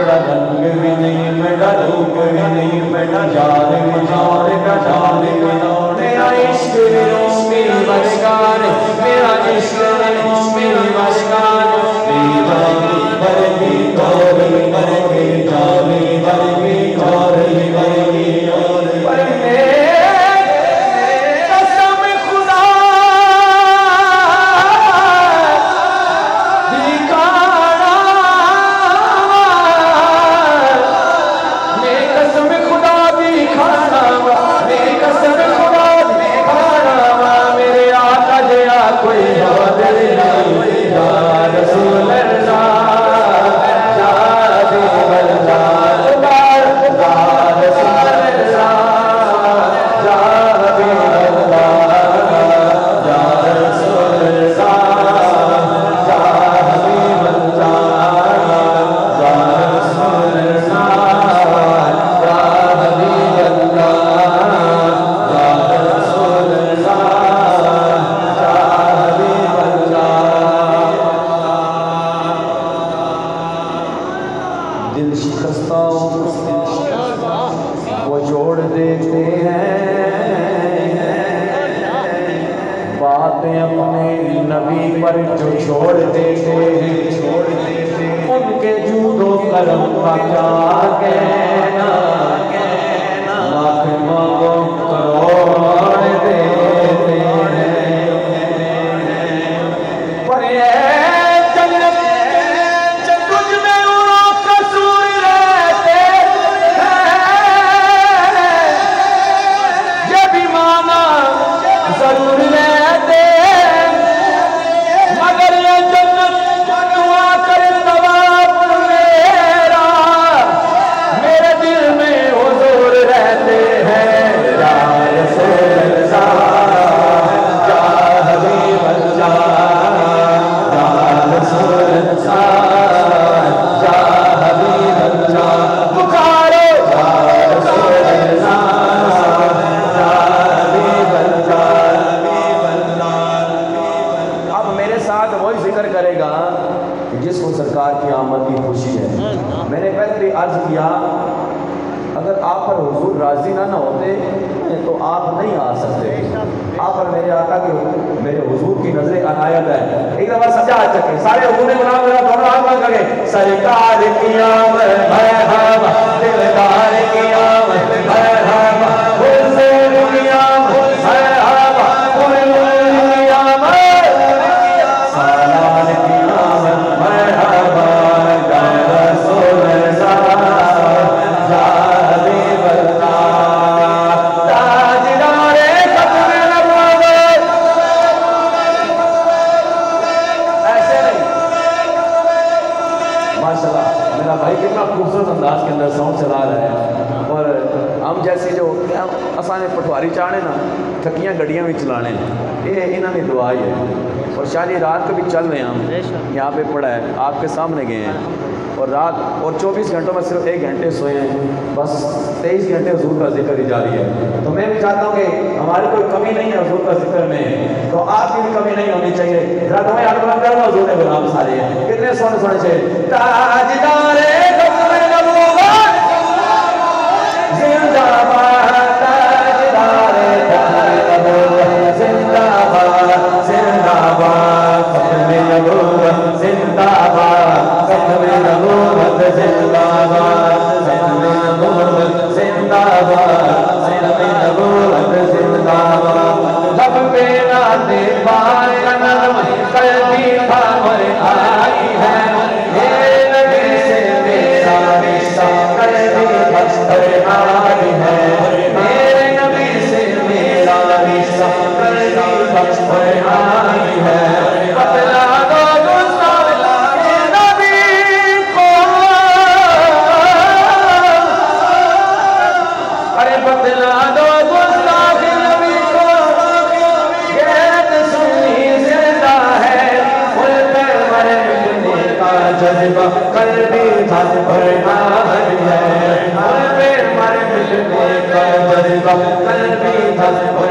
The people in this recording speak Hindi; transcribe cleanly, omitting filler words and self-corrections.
मेरा रंग भी नहीं, मेरा रूप भी नहीं, मेरा जान भी जान का जान भी जान, मेरा इश्क मेरी बशकार, मेरा इश्क मेरी बशकार, दीवानी बरगी गौरी बरगी जानी बरगी गौरी बरगी और कसम खुदा दिखाना, मैं कसम खुदा दिखाना, मैं कसम खुदा दिखाना, मेरे आका जया कोई याद नहीं, या रसूल अल्लाह या हबीब अल्लाह, या रसूल अल्लाह या हबीब अल्लाह, या रसूल अल्लाह या हबीब अल्लाह, या रसूल अल्लाह या हबीब अल्लाह, या रसूल अल्लाह या हबीब अल्लाह। दिल शिकस्ताओं को वो जोड़ देते हैं, बातें अपने नबी पर जो छोड़ देते हैं, उनके जूदो करम का क्या कहना, लाख मांगो करोड़ देते हैं, पर ये जन्नत तुझ में वो कसूर रहते हैं, ये भी माना जरूर रहते हैं, मगर ये जन्नत दुआ कर तवाब मेरा, मेरे दिल में हुजूर रहते हैं, या रसूल अल्लाह या हबीब अल्लाह, या रसूल अल्लाह या हबीब अल्लाह, पुकारो या रसूल अल्लाह या हबीब अल्लाह। अब मेरे साथ वही जिक्र करेगा कि जिसको सरकार की आमद की खुशी है। मैंने पहले भी अर्ज किया, अगर आप पर हुजूर राजी ना होते तो आप नहीं आ सकते। आप पर मेरे आका के मेरे हुजूर की नजर अनायत है। एक दफा सजा सके सारे हुजूर गुलाम मेरा दोनों हाथ में करें, सरकार की आमद मरहबा, दिलदार की आमद मरहबा, हुजूर की आमद मरहबा, हुजूर की आमद, सालार की आमद मरहबा, या रसूल अल्लाह या हबीब अल्लाह, ताजदारे खत्म नबूवत। ऐसे नहीं, माशाल्लाह मेरा भाई कितना खूबसूरत अंदाज के अंदर सॉन्ग चला रहा है। और हम जैसे जो असाने पटवारी चाहने ना थकियां गड्डियां भी चलाने, ये इन्होंने दुआ ही है। और शायद रात को भी चल रहे हैं, हम यहाँ पे पड़ा है, आपके सामने गए हैं, और रात और 24 घंटों में सिर्फ 1 घंटे सोए हैं, बस 23 घंटे हुजूर का जिक्र ही जारी है। तो मैं भी चाहता हूँ कि हमारी कोई कमी नहीं है हुजूर का जिक्र में, तो आपकी भी कमी नहीं होनी चाहिए। रात में हाथ बुलंद करो, हुजूर ने गुलाम सारे हैं, कितने सोने सोने से ताजदारे खत्म नबूवत जिंदाबाद, ताजदारे खत्म नबूवत जिंदाबाद, जिंदाबाद खत्म नबूवत जिंदाबाद, खत्म नबूवत जिंदाबाद, खत्म नबूवत जिंदाबाद, खत्म नबूवत जिंदाबाद। लब पे नाते बार का नज़म कल्बी खबर आई है, ये नबी से मेरा रिश्ता कल्बी खबर आई है, मेरे नबी से मेरा रिश्ता कल्बी खबर आई है। बतला दो गुस्ताखे नबी को, अरे बतला दो गुस्ताखे नबी को, गैरत सुन्नी जिंदा है, उन पे मरे मिलने का जज्बा कल्बी खबर आई है, उन पे मरे मिलने का जज्बा कल्बी खबर